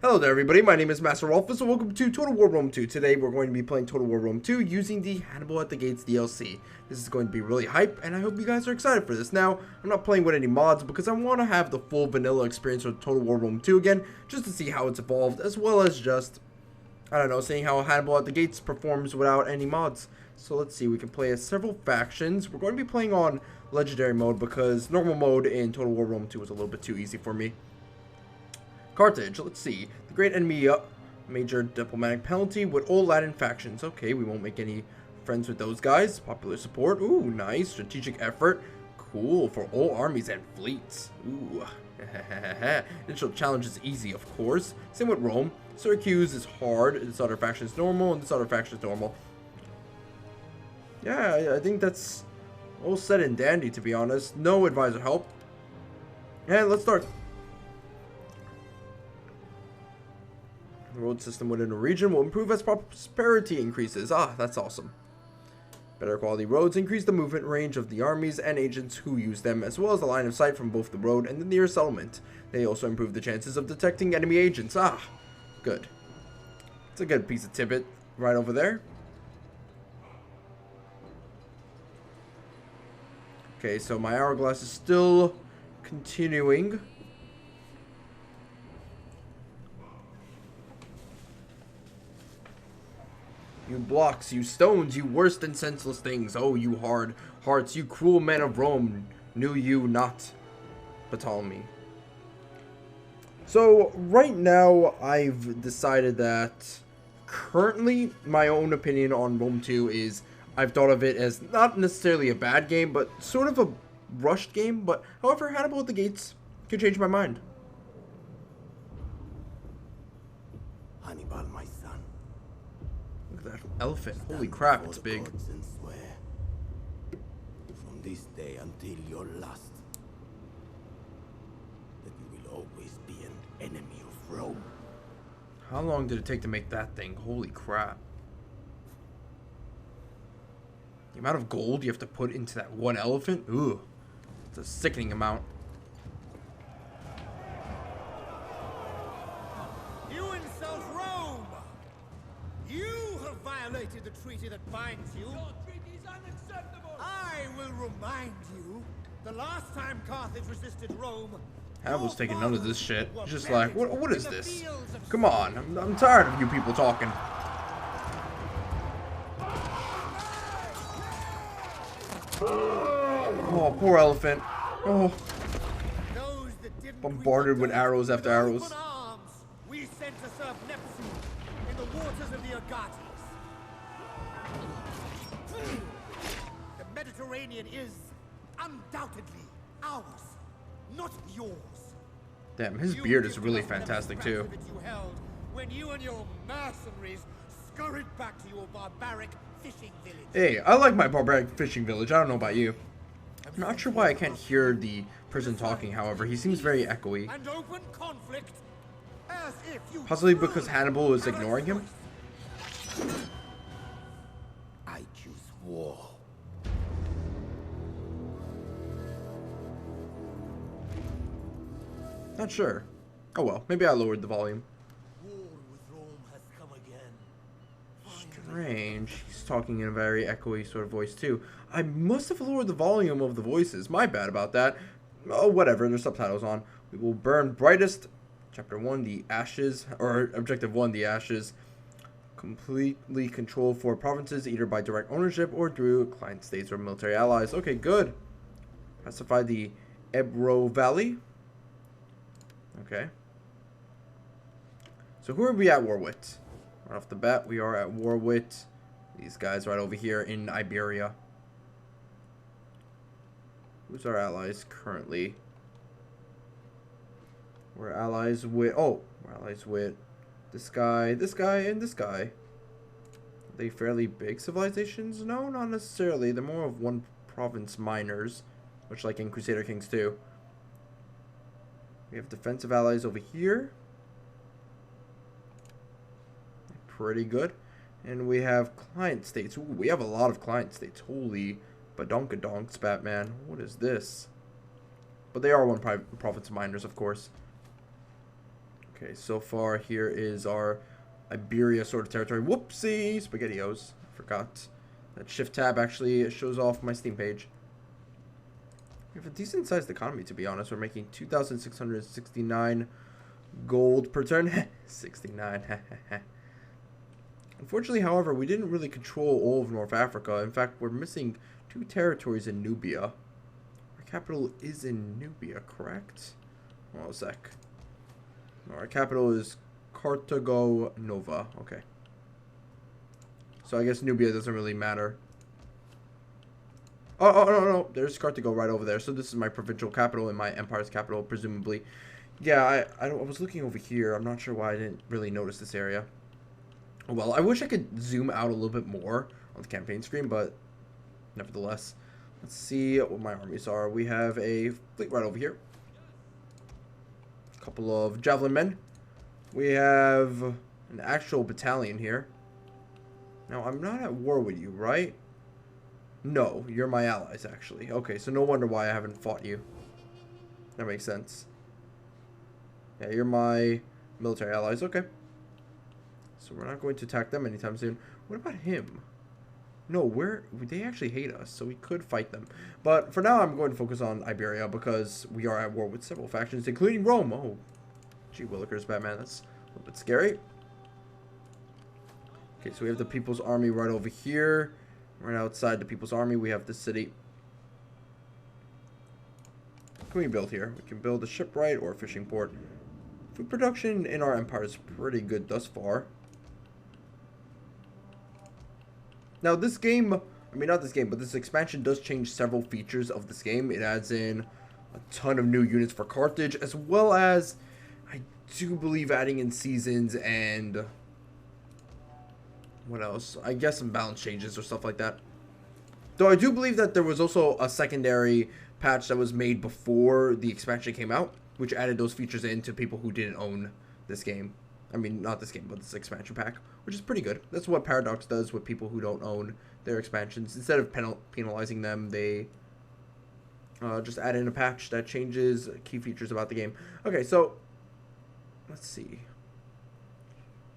Hello there everybody, my name is Masterofroflness and welcome to Total War Rome 2. Today we're going to be playing Total War Rome 2 using the Hannibal at the Gates DLC. This is going to be really hype and I hope you guys are excited for this. Now, I'm not playing with any mods because I want to have the full vanilla experience with Total War Rome 2 again, just to see how it's evolved, as well as just, I don't know, seeing how Hannibal at the Gates performs without any mods. So let's see, we can play as several factions. We're going to be playing on Legendary mode because normal mode in Total War Rome 2 was a little bit too easy for me. Carthage, let's see. The great enemy, major diplomatic penalty with all Latin factions. Okay, we won't make any friends with those guys. Popular support, ooh, nice. Strategic effort, cool, for all armies and fleets. Ooh, initial challenge is easy, of course. Same with Rome. Syracuse is hard, this other faction is normal, and this other faction is normal. Yeah, I think that's all set and dandy, to be honest. No advisor help. And let's start. The road system within a region will improve as prosperity increases. Ah, that's awesome. Better quality roads increase the movement range of the armies and agents who use them, as well as the line of sight from both the road and the nearest settlement. They also improve the chances of detecting enemy agents. Ah, good. It's a good piece of tidbit right over there. Okay, so my hourglass is still continuing. You blocks, you stones, you worse than senseless things. Oh, you hard hearts, you cruel men of Rome, knew you not, Ptolemy. So, right now, I've decided that currently, my own opinion on Rome 2 is, I've thought of it as not necessarily a bad game, but sort of a rushed game. But, however, Hannibal at the Gates can change my mind. Hannibal, my son. Look at that elephant. Holy crap, it's big. From this day until your last, that you will always be an enemy of Rome. How long did it take to make that thing? Holy crap. The amount of gold you have to put into that one elephant? Ooh. It's a sickening amount. You insult Rome! You have violated the treaty that binds you. Your treaty is unacceptable! I will remind you, the last time Carthage resisted Rome, Hannibal's taking none of this shit. He's just like, what is this? Come on, I'm tired of you people talking. Oh, poor elephant. Oh, bombarded with arrows after arrows. We sent to serve Neptune in the waters of the Agates. The Mediterranean is undoubtedly ours, not yours. Damn, his beard is really fantastic too. When you and your mercenaries scurried back to your barbaric fishing village. Hey, I like my barbaric fishing village. I don't know about you. I'm not sure why I can't hear the person talking, however. He seems very echoey. And open conflict, as if you Possibly because Hannibal is ignoring him. I choose war. Not sure. Oh well, maybe I lowered the volume. War with Rome has come again. Strange. He's talking in a very echoey sort of voice too. I must have lowered the volume of the voices. My bad about that. Oh, whatever. There's subtitles on. We will burn brightest. Chapter 1, the ashes. Or Objective 1, the ashes. Completely control 4 provinces, either by direct ownership or through client states or military allies. Okay, good. Pacify the Ebro Valley. Okay. So who are we at war with? Right off the bat, we are at war with these guys right over here in Iberia. Who's our allies currently? We're allies with... Oh, we're allies with this guy, and this guy. Are they fairly big civilizations? No, not necessarily. They're more of one province miners, much like in Crusader Kings 2. We have defensive allies over here. Pretty good. And we have client states. Ooh, we have a lot of client states. Holy badonkadonks, Batman. What is this? But they are one province miners, of course. Okay, so far here is our Iberia sort of territory. Whoopsie! SpaghettiOs. I forgot. That shift tab actually shows off my Steam page. We have a decent sized economy, to be honest. We're making 2,669 gold per turn. 69. Unfortunately, however, we didn't really control all of North Africa. In fact, we're missing 2 territories in Nubia. Our capital is in Nubia, correct? Hold on a sec. No, our capital is Carthago Nova. Okay. So I guess Nubia doesn't really matter. Oh, no. There's Carthago right over there. So this is my provincial capital and my empire's capital, presumably. Yeah, I was looking over here. I'm not sure why I didn't really notice this area. Well, I wish I could zoom out a little bit more on the campaign screen, but nevertheless. Let's see what my armies are. We have a fleet right over here. A couple of javelin men. We have an actual battalion here. Now, I'm not at war with you, right? No, you're my allies, actually. Okay, so no wonder why I haven't fought you. That makes sense. Yeah, you're my military allies. Okay. So we're not going to attack them anytime soon. What about him? No, they actually hate us, so we could fight them. But for now, I'm going to focus on Iberia because we are at war with several factions, including Rome. Oh, gee willikers, Batman. That's a little bit scary. Okay, so we have the People's Army right over here. Right outside the People's Army, we have the city. What can we build here? We can build a shipwright or a fishing port. Food production in our empire is pretty good thus far. Now this game, I mean not this game, but this expansion does change several features of this game. It adds in a ton of new units for Carthage, as well as, I do believe, adding in seasons and what else? I guess some balance changes or stuff like that. Though I do believe that there was also a secondary patch that was made before the expansion came out, which added those features in to people who didn't own this game. I mean, not this game, but this expansion pack, which is pretty good. That's what Paradox does with people who don't own their expansions. Instead of penalizing them, they just add in a patch that changes key features about the game. Okay, so let's see.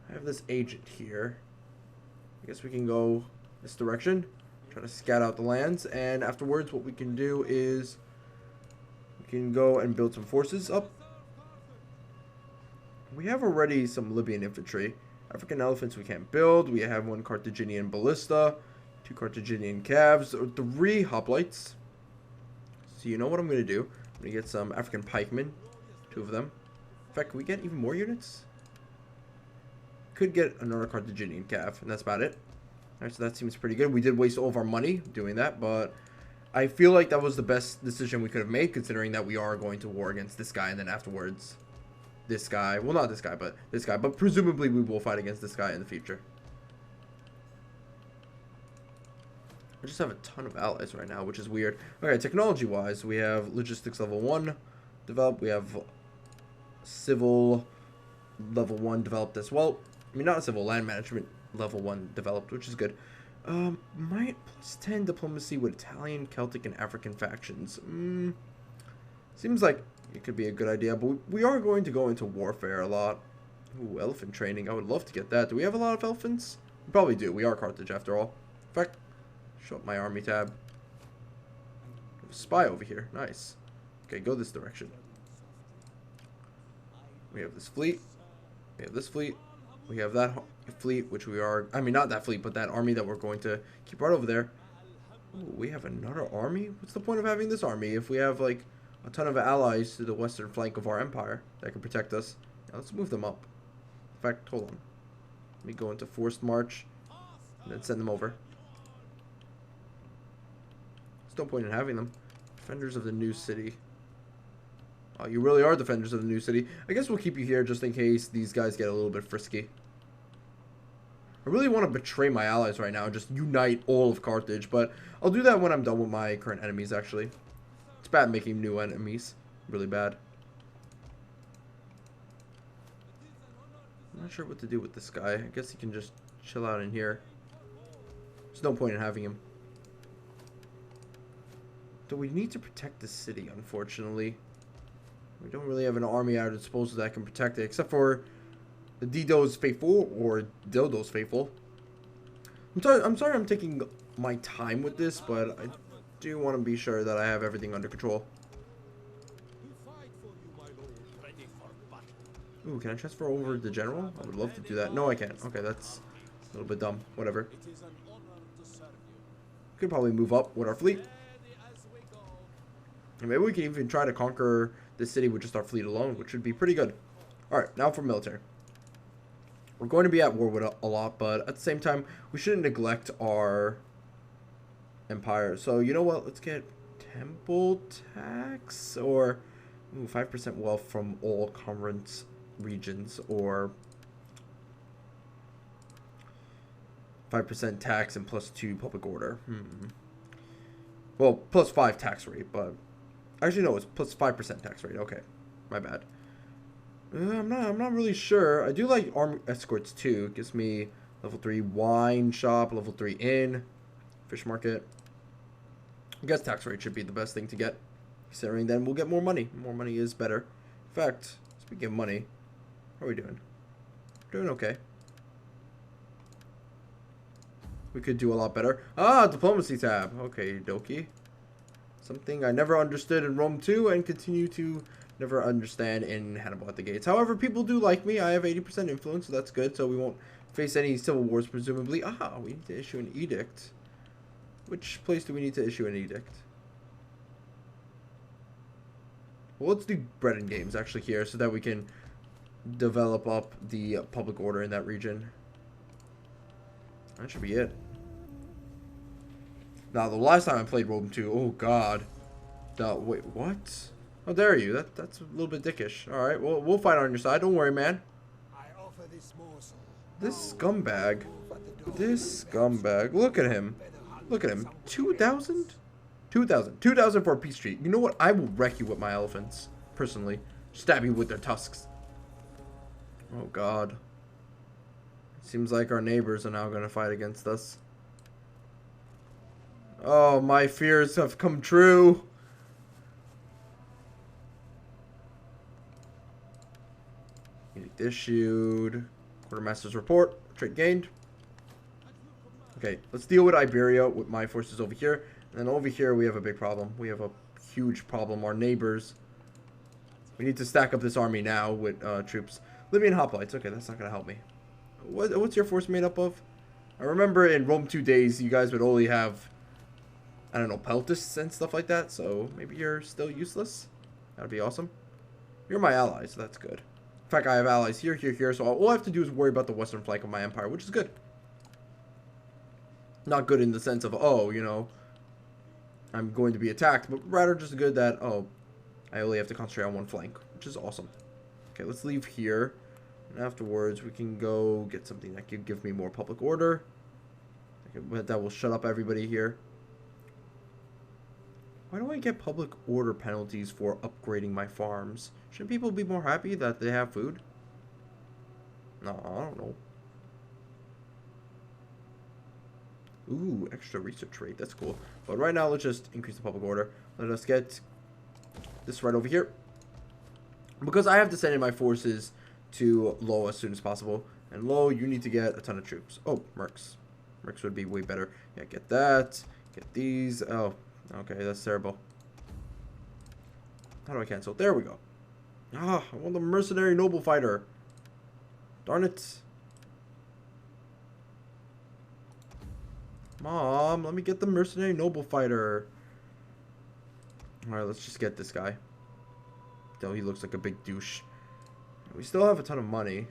I have this agent here. I guess we can go this direction, try to scout out the lands, and afterwards what we can do is we can go and build some forces up. We have already some Libyan infantry. African elephants we can't build. We have 1 Carthaginian ballista, 2 Carthaginian calves, 3 hoplites. So you know what I'm going to do? I'm going to get some African pikemen, 2 of them. In fact, can we get even more units? Could get another Carthaginian cav, and that's about it. Alright, so that seems pretty good. We did waste all of our money doing that, but I feel like that was the best decision we could have made, considering that we are going to war against this guy, and then afterwards this guy. Well, not this guy, but this guy. But presumably we will fight against this guy in the future. I just have a ton of allies right now, which is weird. Okay, technology-wise, we have logistics level 1 developed. We have civil level 1 developed as well. I mean, not civil, land management level 1 developed, which is good. Might +10 diplomacy with Italian, Celtic, and African factions. Seems like it could be a good idea, but we are going to go into warfare a lot. Ooh, elephant training. I would love to get that. Do we have a lot of elephants? We probably do. We are Carthage after all. In fact, show up my army tab. Spy over here. Nice. Okay, go this direction. We have this fleet. We have this fleet. We have that fleet, which we are... I mean, not that fleet, but that army that we're going to keep right over there. Ooh, we have another army? What's the point of having this army if we have, like, a ton of allies to the western flank of our empire that can protect us? Now, let's move them up. In fact, hold on. Let me go into forced march and then send them over. There's no point in having them. Defenders of the new city. Oh, you really are defenders of the new city. I guess we'll keep you here just in case these guys get a little bit frisky. I really want to betray my allies right now and just unite all of Carthage, but I'll do that when I'm done with my current enemies, actually. It's bad making new enemies. Really bad. I'm not sure what to do with this guy. I guess he can just chill out in here. There's no point in having him. Though we need to protect the city, unfortunately. We don't really have an army at our disposal that can protect it, except for the Dido's faithful or Dildo's faithful. I'm sorry I'm taking my time with this, but I do want to be sure that I have everything under control. Ooh, can I transfer over the general? I would love to do that. No, I can't. Okay, that's a little bit dumb. Whatever. Could probably move up with our fleet. And maybe we can even try to conquer this city with just our fleet alone, which would be pretty good. Alright, now for military. We're going to be at war with a lot, but at the same time, we shouldn't neglect our empire. So, you know what? Let's get temple tax or 5% wealth from all current regions, or 5% tax and +2 public order. Well, +5 tax rate, but actually no, it's +5% tax rate. Okay, my bad. I'm not really sure. I do like army escorts too. It gives me level 3 wine shop, level 3 inn, fish market. I guess tax rate should be the best thing to get, considering then we'll get more money. More money is better. In fact, speaking of money, how are we doing? We're doing okay. We could do a lot better. Ah, diplomacy tab. Okay, dokie. Something I never understood in Rome 2 and continue to never understand in Hannibal at the Gates. However, people do like me. I have 80% influence, so that's good. So we won't face any civil wars, presumably. Ah, we need to issue an edict. Which place do we need to issue an edict? Well, let's do bread and games actually here, so that we can develop up the public order in that region. That should be it. Now, the last time I played Rome 2, oh god. Wait, what? How dare you? That's a little bit dickish. Alright, well, we'll fight on your side. Don't worry, man. This scumbag. This scumbag. Look at him. Look at him. 2,000? 2,000. 2,000 for a peace treaty. You know what? I will wreck you with my elephants. Personally. Stab you with their tusks. Oh god. Seems like our neighbors are now going to fight against us. Oh, my fears have come true. Edict issued. Quartermaster's report. Trade gained. Okay, let's deal with Iberia with my forces over here. And then over here we have a big problem. We have a huge problem. Our neighbors. We need to stack up this army now with troops. Libyan hoplites. Okay, that's not going to help me. What's your force made up of? I remember in Rome 2 days, you guys would only have, I don't know, peltists and stuff like that. So maybe you're still useless. That'd be awesome. You're my allies, so that's good. In fact, I have allies here, here, here. So all I have to do is worry about the western flank of my empire, which is good. Not good in the sense of, oh, you know, I'm going to be attacked, but rather just good that, oh, I only have to concentrate on one flank, which is awesome. Okay, let's leave here. And afterwards, we can go get something that can give me more public order. That will shut up everybody here. Why do I get public order penalties for upgrading my farms? Shouldn't people be more happy that they have food? No, I don't know. Ooh, extra research rate. That's cool. But right now, let's just increase the public order. Let us get this right over here. Because I have to send in my forces to Lo as soon as possible. And Lo, you need to get a ton of troops. Oh, Mercs. Mercs would be way better. Yeah, get that. Get these. Oh, okay, that's terrible. How do I cancel? There we go. Ah, I want the mercenary noble fighter. Darn it. Mom, let me get the mercenary noble fighter. Alright, let's just get this guy. Though he looks like a big douche. We still have a ton of money.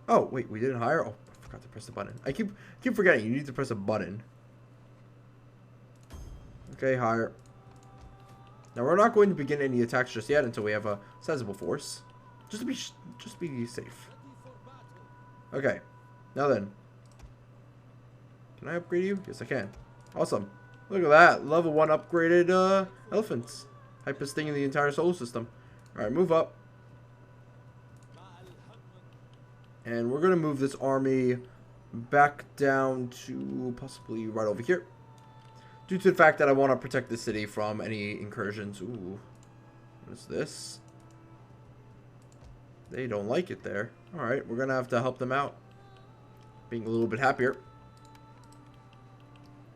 Oh, wait, we didn't hire? Oh, I forgot to press the button. I keep forgetting. You need to press a button. Okay, hire. Now, we're not going to begin any attacks just yet until we have a sizable force. Just be safe. Okay. Now then. Can I upgrade you? Yes, I can. Awesome. Look at that. Level 1 upgraded elephants. Hypest thing in the entire solar system. Alright, move up. And we're going to move this army back down to possibly right over here. due to the fact that I want to protect the city from any incursions. Ooh, what is this? They don't like it there. Alright, we're gonna have to help them out. Being a little bit happier.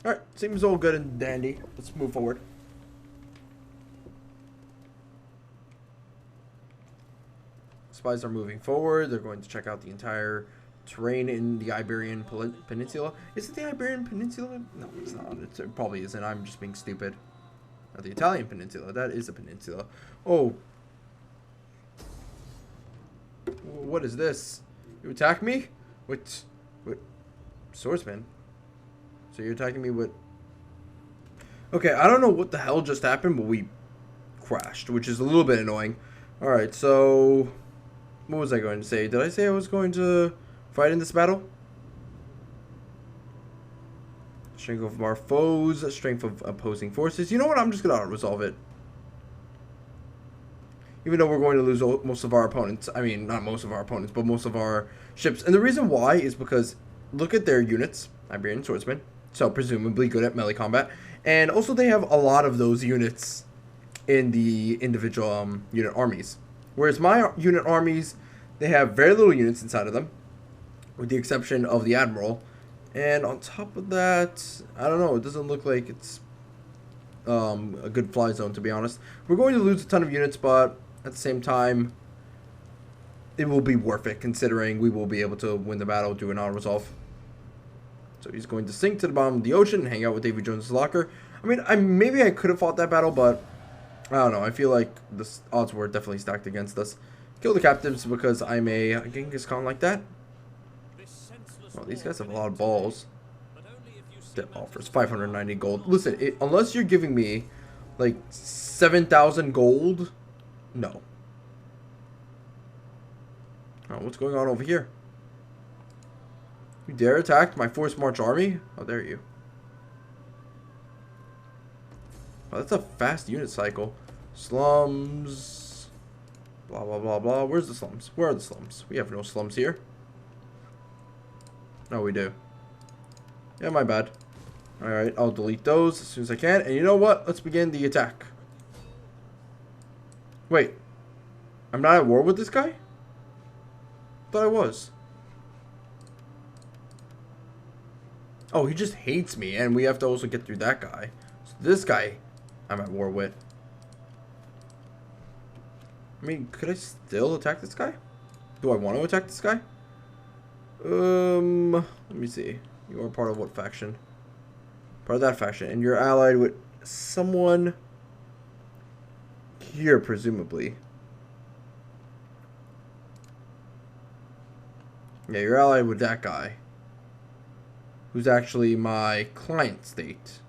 Alright, seems all good and dandy. Let's move forward. Spies are moving forward. They're going to check out the entire terrain in the Iberian Peninsula. Is it the Iberian Peninsula? No, it's not. It probably isn't. I'm just being stupid. The Italian Peninsula. That is a peninsula. Oh. What is this? You attack me? What? Swordsman? So you're attacking me with... Okay, I don't know what the hell just happened, but we crashed, which is a little bit annoying. Alright, so... What was I going to say? Did I say I was going to fight in this battle? Strength of our foes, strength of opposing forces. You know what? I'm just going to resolve it. Even though we're going to lose most of our opponents. I mean, not most of our opponents, but most of our ships. And the reason why is because, look at their units. Iberian swordsmen. So, presumably good at melee combat. And also they have a lot of those units in the individual unit armies. Whereas my unit armies, they have very little units inside of them. With the exception of the Admiral. And on top of that, I don't know. It doesn't look like it's a good fly zone, to be honest. We're going to lose a ton of units, but... At the same time, it will be worth it, considering we will be able to win the battle, do an auto-resolve. So he's going to sink to the bottom of the ocean and hang out with Davy Jones' locker. I mean, maybe I could have fought that battle, but I don't know. I feel like the odds were definitely stacked against us. Kill the captives because I'm a Genghis Khan like that. Well, these guys have a lot of balls. That offers 590 gold. Listen, unless you're giving me like 7,000 gold... No. Oh, what's going on over here? You dare attack my forced march army? Oh, there you. Oh, that's a fast unit cycle. Slums. Blah, blah, blah, blah. Where's the slums? Where are the slums? We have no slums here. No, we do. Yeah, my bad. Alright, I'll delete those as soon as I can. And you know what? Let's begin the attack. Wait, I'm not at war with this guy? Thought I was. Oh, he just hates me, and we have to also get through that guy. So this guy, I'm at war with. I mean, could I still attack this guy? Do I want to attack this guy? Let me see. You are part of what faction? Part of that faction, and you're allied with someone... Here, presumably. Yeah, you're allied with that guy. Who's actually my client state.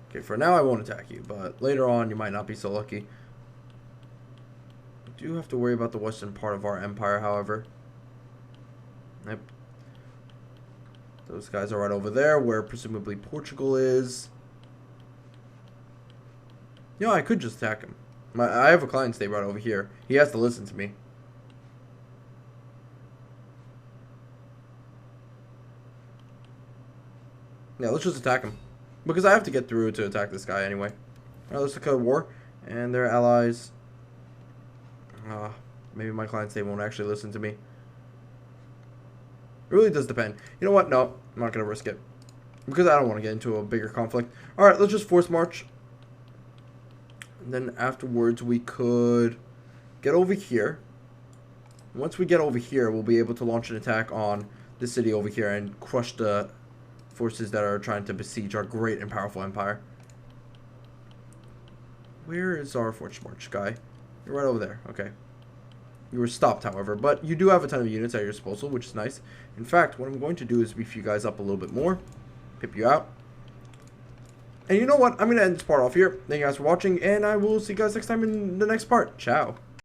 Okay, for now I won't attack you, but later on you might not be so lucky. I do have to worry about the western part of our empire, however. Yep. Those guys are right over there, where presumably Portugal is. You know, I could just attack him. I have a client state right over here. He has to listen to me. Yeah, let's just attack him. Because I have to get through to attack this guy anyway. Alright, let's declare war. And their allies. Maybe my client state won't actually listen to me. It really does depend. You know what? No, I'm not going to risk it. Because I don't want to get into a bigger conflict. Alright, let's just force march. And then afterwards we could get over here. Once we get over here, we'll be able to launch an attack on this city over here and crush the forces that are trying to besiege our great and powerful empire. Where is our force march guy? You're right over there. Okay. You were stopped, however, but you do have a ton of units at your disposal, which is nice. In fact, what I'm going to do is beef you guys up a little bit more. Pip you out. And you know what? I'm going to end this part off here. Thank you guys for watching, and I will see you guys next time in the next part. Ciao.